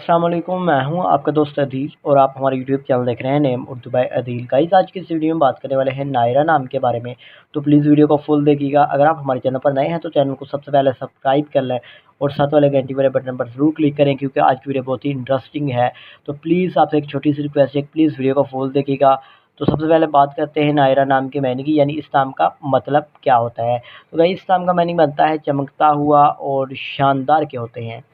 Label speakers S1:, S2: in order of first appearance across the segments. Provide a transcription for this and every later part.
S1: अस्सलाम वालेकुम, मैं हूं आपका दोस्त अदील और आप हमारे यूट्यूब चैनल देख रहे हैं name Urdu by Adeel. Guys, आज की इस वीडियो में बात करने वाले हैं नायरा नाम के बारे में। तो प्लीज़ वीडियो को फुल देखिएगा। अगर आप हमारे चैनल पर नए हैं तो चैनल को सबसे पहले सब्सक्राइब कर लें और साथ वाले घंटी वाले बटन पर ज़रूर क्लिक करें, क्योंकि आज की वीडियो बहुत ही इंटरेस्टिंग है। तो प्लीज़ आपसे एक छोटी सी रिक्वेस्ट है, प्लीज़ वीडियो को फुल देखिएगा। तो सबसे पहले बात करते हैं नायरा नाम के मीनिंग की, यानी इस नाम का मतलब क्या होता है। तो गाइस, इस नाम का मीनिंग बनता है चमकता हुआ और शानदार के होते हैं।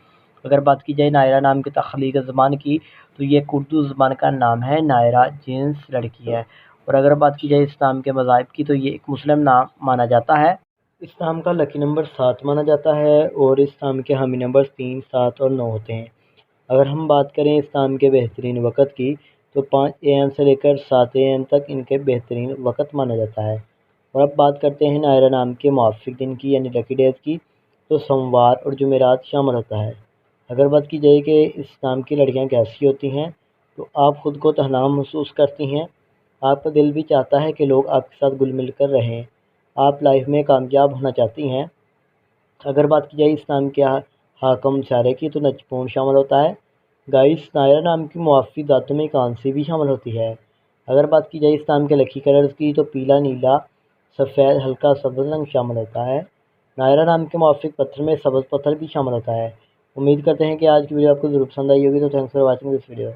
S1: अगर बात की जाए नायरा नाम की तख्लीक ज़बान की, तो ये एक उर्दू ज़बान का नाम है। नायरा जेंस लड़की है। और अगर बात की जाए इस नाम के मज़ाहिब की, तो ये एक मुस्लिम नाम माना जाता है। इस नाम का लकी नंबर 7 माना जाता है और इस नाम के हामी नंबर 3, 7 और 9 होते हैं। अगर हम बात करें इस नाम के बेहतरीन वक़्त की, तो 5 AM से लेकर 7 AM तक इनके बेहतरीन वक़्त माना जाता है। और अब बात करते हैं नायरा नाम के मुआफ़िक दिन की, यानी लकी डेज़ की, तो सोमवार और जुमेरात शामिल होता है। अगर बात की जाए कि इस नाम की लड़कियां कैसी होती हैं, तो आप ख़ुद को तन्हा महसूस करती हैं, आपका दिल भी चाहता है कि लोग आपके साथ घुल मिल कर रहें, आप लाइफ में कामयाब होना चाहती हैं। अगर बात की जाए इस नाम के हाकम सारे की, तो नजपून शामिल होता है। गाइस, नायरा नाम की मुआफ़ी दातों में कांसी भी शामिल होती है। अगर बात की जाए इस नाम के लकी कलर्स की, तो पीला, नीला, सफ़ेद, हल्का सब्ज़ रंग शामिल होता है। नायरा नाम के मुआफ़िक पत्थर में सब्ज़ पत्थर भी शामिल होता है। उम्मीद करते हैं कि आज की वीडियो आपको ज़रूर पसंद आई होगी। तो thanks for watching this video.